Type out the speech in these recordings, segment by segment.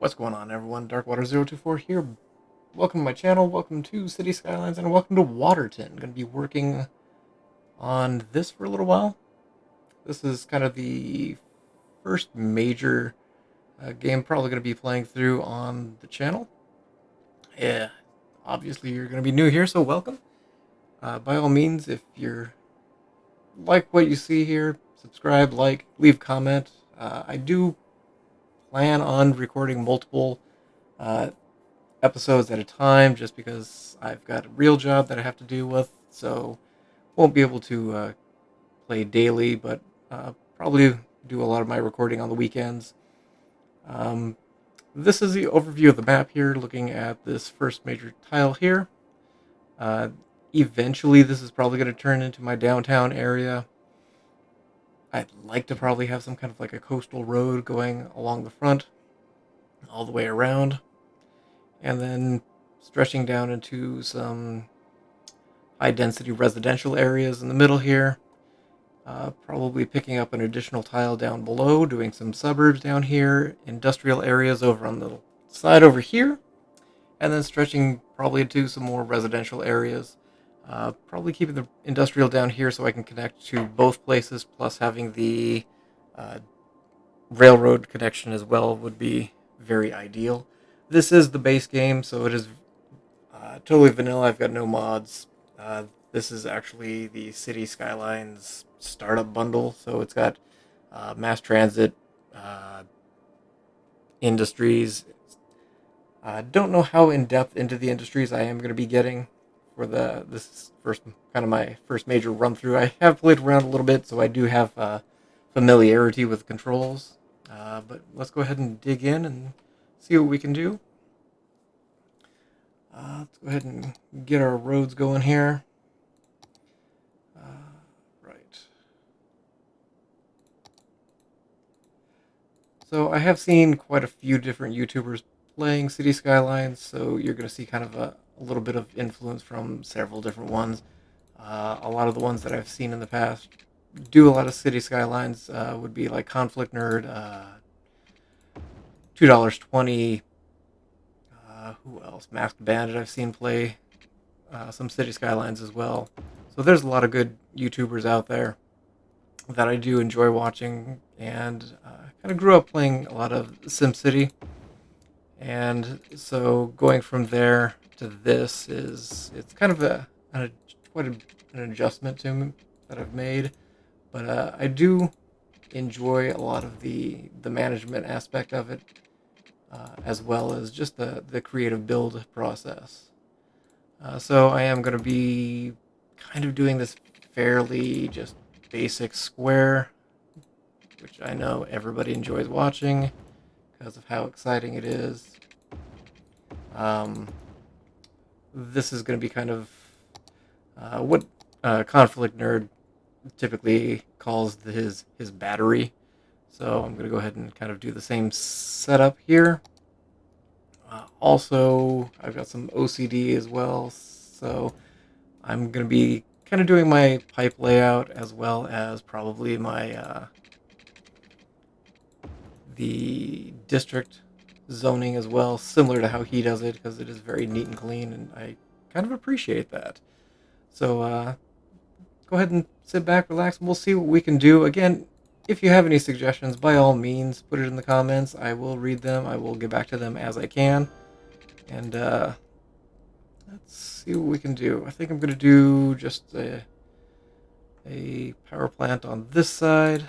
What's going on, everyone? Darkwater024 here. Welcome to my channel, welcome to City Skylines, and welcome to Waterton. Going to be working on this for a little while. This is kind of the first major game probably going to be playing through on the channel. Yeah, obviously you're going to be new here, so welcome. By all means, if you're like what you see here, subscribe, like, leave comment. I do plan on recording multiple uh, episodes at a time just because I've got a real job that I have to deal with, so won't be able to play daily, but probably do a lot of my recording on the weekends. Um, this is the overview of the map here, looking at this first major tile here. Uh, Eventually, this is probably going to turn into my downtown area. I'd like to probably have some kind of like a coastal road going along the front, all the way around, and then stretching down into some high density residential areas in the middle here. Probably picking up an additional tile down below, doing some suburbs down here, industrial areas over on the side over here, and then stretching probably to some more residential areas. Probably keeping the industrial down here so I can connect to both places, plus having the uh, railroad connection as well would be very ideal. This is the base game, so it is totally vanilla. I've got no mods. This is actually the City Skylines startup bundle, so it's got mass transit, uh, industries. Don't know how in depth into the industries I am going to be getting for this first kind of my first major run through. I have played around a little bit, so I do have familiarity with controls. But let's go ahead and dig in and see what we can do. Let's go ahead and get our roads going here. Right. So I have seen quite a few different YouTubers playing City Skylines, so you're going to see kind of a little bit of influence from several different ones. A lot of the ones that I've seen in the past do a lot of City Skylines would be like Conflict Nerd, $2.20. Who else? Masked Bandit I've seen play some City Skylines as well. So there's a lot of good YouTubers out there that I do enjoy watching, and kind of grew up playing a lot of SimCity, and so going from there to this it's kind of quite an adjustment to me that I've made, but I do enjoy a lot of the management aspect of it, as well as just the creative build process. So I am going to be kind of doing this fairly just basic square, which I know everybody enjoys watching because of how exciting it is. Um, this is going to be kind of what Conflict Nerd typically calls his battery. So I'm going to go ahead and kind of do the same setup here. Also, I've got some OCD as well, so I'm going to be kind of doing my pipe layout as well as probably my the district zoning as well, similar to how he does it, because it is very neat and clean, and I kind of appreciate that. So go ahead and sit back, relax, and we'll see what we can do. Again, if you have any suggestions, by all means, put it in the comments. I will read them. I will get back to them as I can. And let's see what we can do. I think I'm going to do just a power plant on this side.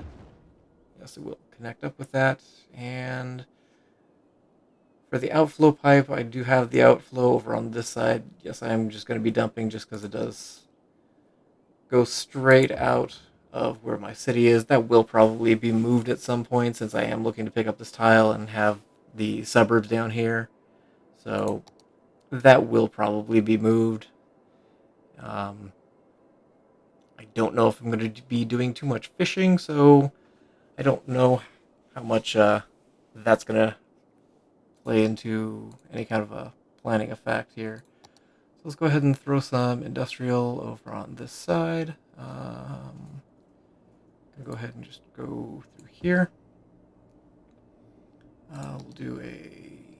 Yes, it will connect up with that. And for the outflow pipe, I do have the outflow over on this side. Yes, I'm just going to be dumping just because it does go straight out of where my city is. That will probably be moved at some point since I am looking to pick up this tile and have the suburbs down here. So that will probably be moved. I don't know if I'm going to be doing too much fishing, so I don't know how much that's going to play into any kind of a planning effect here. So let's go ahead and throw some industrial over on this side. Go ahead and just go through here. We'll do a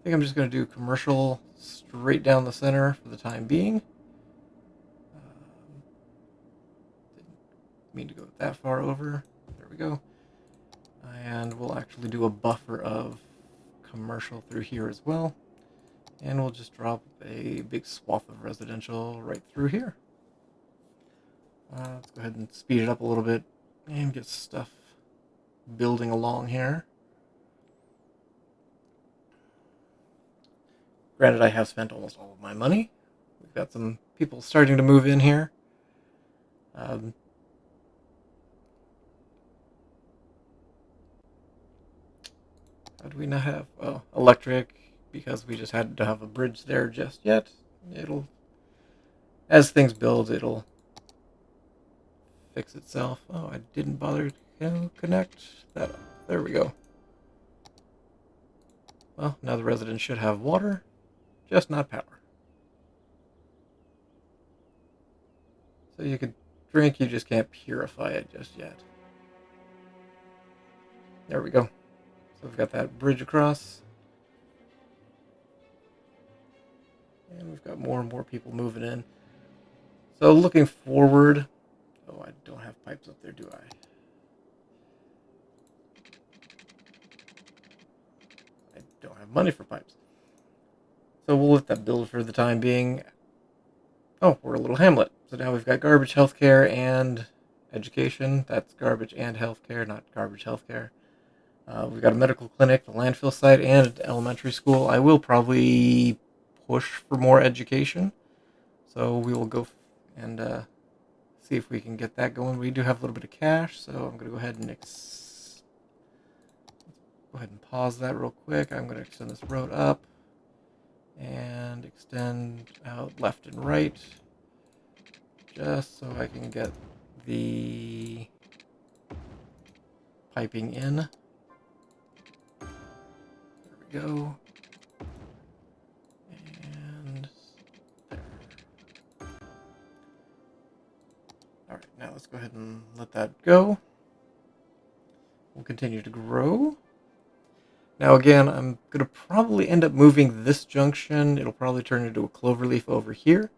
think I'm just going to do commercial straight down the center for the time being. Didn't mean to go that far over. There we go. And we'll actually do a buffer of commercial through here as well. And we'll just drop a big swath of residential right through here. Let's go ahead and speed it up a little bit and get stuff building along here. Granted, I have spent almost all of my money. We've got some people starting to move in here. How do we not have electric? Because we just had to have a bridge there just yet. It'll, as things build, it'll fix itself. Oh, I didn't bother to connect that up. There we go. Well, now the residents should have water, just not power. So you could drink, you just can't purify it just yet. There we go. So we've got that bridge across. And we've got more and more people moving in. So looking forward... Oh, I don't have pipes up there, do I? I don't have money for pipes. So we'll let that build for the time being. Oh, we're a little hamlet. So now we've got garbage, healthcare, and education. That's garbage and healthcare, not garbage, healthcare. We've got a medical clinic, a landfill site, and an elementary school. I will probably push for more education. So we will go and see if we can get that going. We do have a little bit of cash, so I'm going to go ahead and pause that real quick. I'm going to extend this road up and extend out left and right, just so I can get the piping in. There we go. And there. Alright, now let's go ahead and let that go. We'll continue to grow. Now again, I'm going to probably end up moving this junction. It'll probably turn into a cloverleaf over here.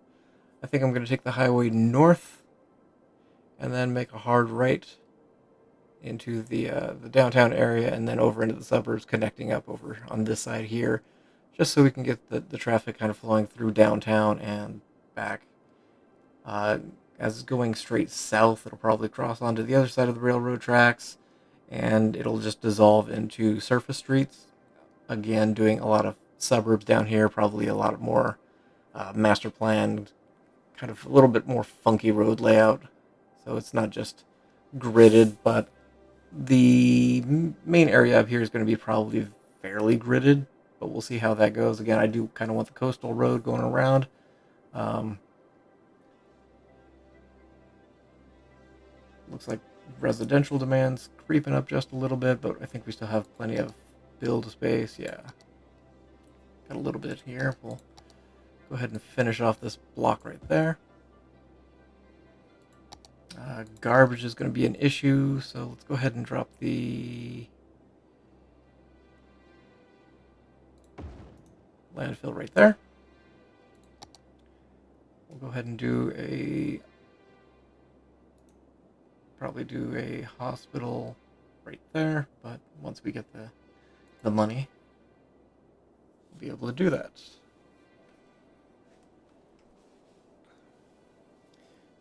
I think I'm going to take the highway north and then make a hard right into the downtown area and then over into the suburbs, connecting up over on this side here, just so we can get the traffic kind of flowing through downtown and back. As it's going straight south, it'll probably cross onto the other side of the railroad tracks, and it'll just dissolve into surface streets. Again, doing a lot of suburbs down here, probably a lot more master planned, kind of a little bit more funky road layout. So it's not just gridded, but the main area up here is going to be probably fairly gridded, but we'll see how that goes. Again, I do kind of want the coastal road going around. Looks like residential demand's creeping up just a little bit, but I think we still have plenty of build space. Yeah, got a little bit here. We'll go ahead and finish off this block right there. Garbage is going to be an issue, so let's go ahead and drop the landfill right there. We'll go ahead and probably do a hospital right there, but once we get the money, we'll be able to do that.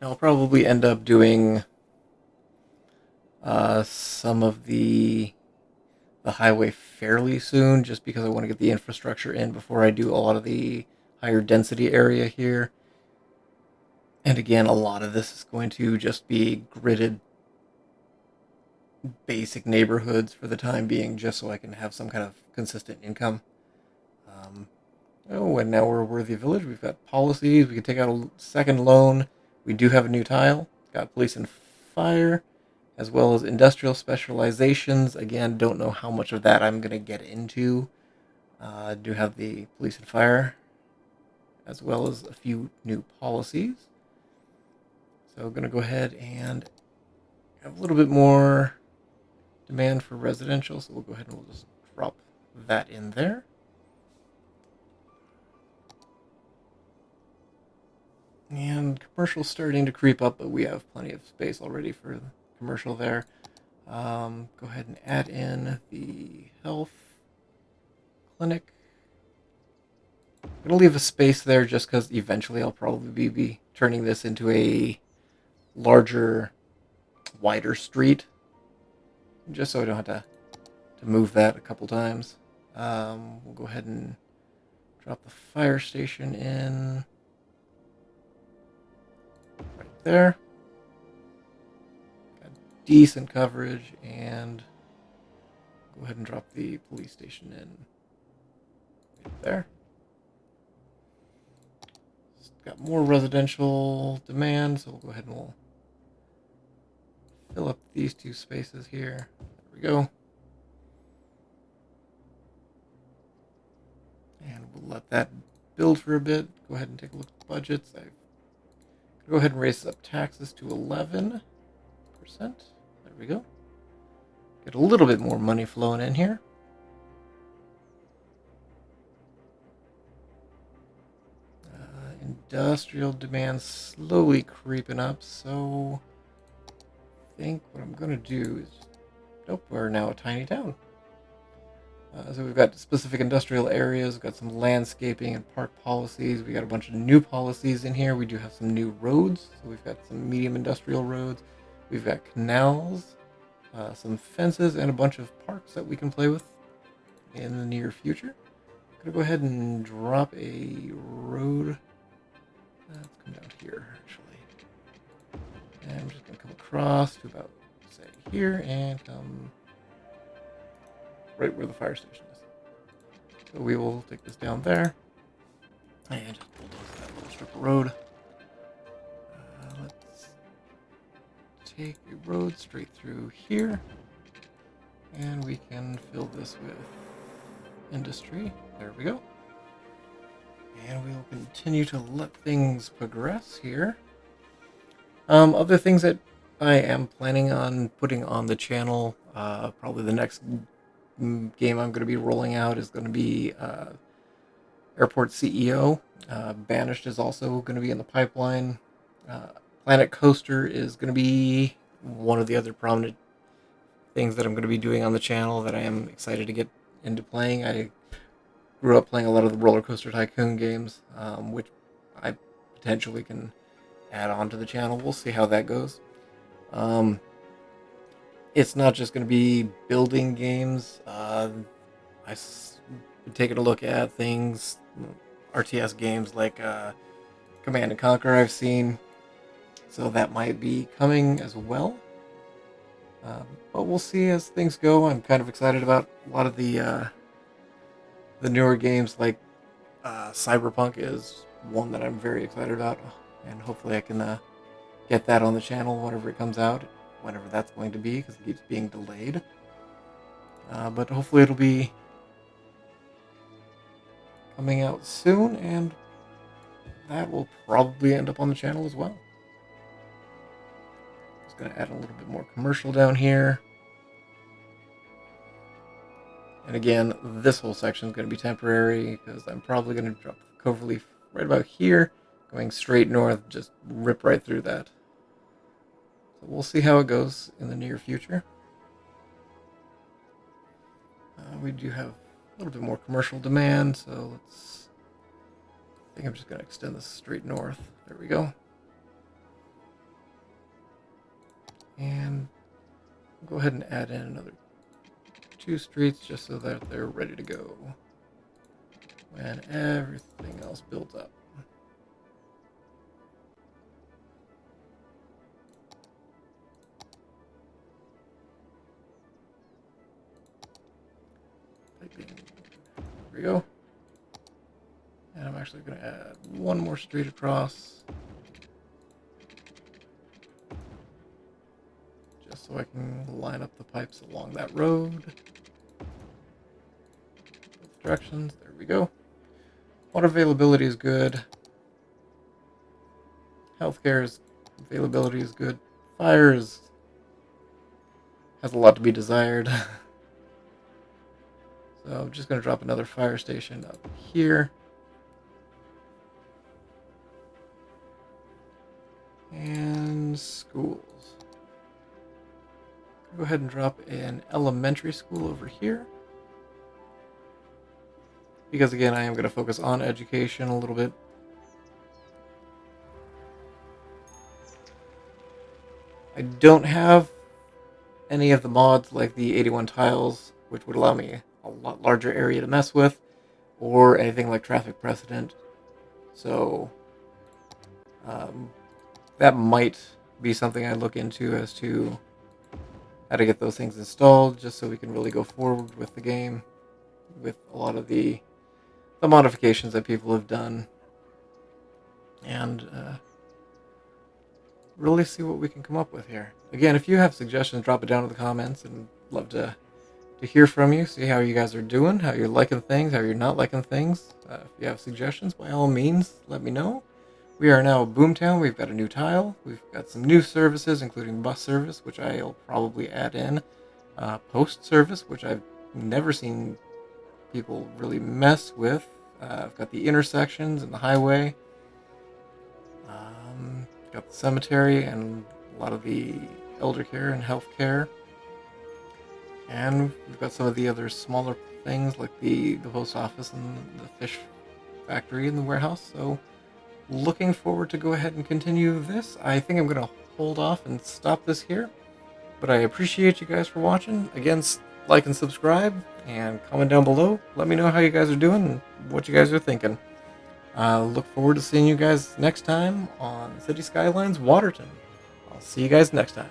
Now I'll probably end up doing some of the highway fairly soon, just because I want to get the infrastructure in before I do a lot of the higher density area here. And again, a lot of this is going to just be gridded basic neighborhoods for the time being, just so I can have some kind of consistent income. And now we're a worthy village. We've got policies. We can take out a second loan. We do have a new tile. Got police and fire, as well as industrial specializations. Again, don't know how much of that I'm going to get into. Do have the police and fire, as well as a few new policies. So I'm going to go ahead and have a little bit more demand for residential. So we'll go ahead and we'll just drop that in there. And commercial's starting to creep up, but we have plenty of space already for commercial there. Go ahead and add in the health clinic. I'm going to leave a space there just because eventually I'll probably be turning this into a larger, wider street. Just so I don't have to move that a couple times. We'll go ahead and drop the fire station in right there. Got decent coverage, and go ahead and drop the police station in right there. It's got more residential demand, so we'll go ahead and we'll fill up these two spaces here. There we go. And we'll let that build for a bit. Go ahead and take a look at the budgets. I'm going to go ahead and raise up taxes to 11%. There we go. Get a little bit more money flowing in here. Industrial demand slowly creeping up, so I think what I'm going to do is... Nope, we're now a tiny town. So we've got specific industrial areas, we've got some landscaping and park policies, we got a bunch of new policies in here. We do have some new roads, so we've got some medium industrial roads, we've got canals, some fences, and a bunch of parks that we can play with in the near future. I'm going to go ahead and drop a road. Let's come down here, actually. And I'm just going to come across to about, say, here, and come right where the fire station is. So we will take this down there, and just bulldoze that little strip of road. Let's take a road straight through here, and we can fill this with industry. There we go. And we will continue to let things progress here. Other things that I am planning on putting on the channel, probably the next game I'm going to be rolling out is going to be Airport CEO. Banished is also going to be in the pipeline. Planet Coaster is going to be one of the other prominent things that I'm going to be doing on the channel that I am excited to get into playing. I grew up playing a lot of the Roller Coaster Tycoon games, which I potentially can add on to the channel. We'll see how that goes. It's not just going to be building games. I've been taking a look at things, RTS games like Command and Conquer I've seen, so that might be coming as well. But we'll see as things go. I'm kind of excited about a lot of the newer games, like Cyberpunk is one that I'm very excited about, and hopefully I can get that on the channel whenever it comes out, whenever that's going to be, because it keeps being delayed. But hopefully it'll be coming out soon, and that will probably end up on the channel as well. Just going to add a little bit more commercial down here. And again, this whole section is going to be temporary, because I'm probably going to drop the Coverleaf right about here, going straight north, just rip right through that. So we'll see how it goes in the near future. We do have a little bit more commercial demand, so let's... I think I'm just going to extend this straight north. There we go. And we'll go ahead and add in another 2 streets just so that they're ready to go when everything else builds up. There we go. And I'm actually going to add one more street across, just so I can line up the pipes along that road. Both directions. There we go. Water availability is good. Healthcare availability is good. Fire has a lot to be desired. So I'm just going to drop another fire station up here. schools. Go ahead and drop an elementary school over here. Because again, I am going to focus on education a little bit. I don't have any of the mods like the 81 tiles, which would allow me a lot larger area to mess with, or anything like traffic precedent. So that might be something I look into as to how to get those things installed, just so we can really go forward with the game with a lot of the modifications that people have done, and really see what we can come up with here. Again, if you have suggestions, drop it down in the comments, and love to hear from you, see how you guys are doing, how you're liking things, how you're not liking things. If you have suggestions, by all means, let me know. We are now Boomtown. We've got a new tile. We've got some new services, including bus service, which I'll probably add in. Post service, which I've never seen people really mess with. I've got the intersections and the highway. Got the cemetery and a lot of the elder care and health care. And we've got some of the other smaller things like the post office and the fish factory and the warehouse. So looking forward to go ahead and continue this. I think I'm going to hold off and stop this here. But I appreciate you guys for watching. Again, like and subscribe and comment down below. Let me know how you guys are doing and what you guys are thinking. Look forward to seeing you guys next time on City Skylines Waterton. I'll see you guys next time.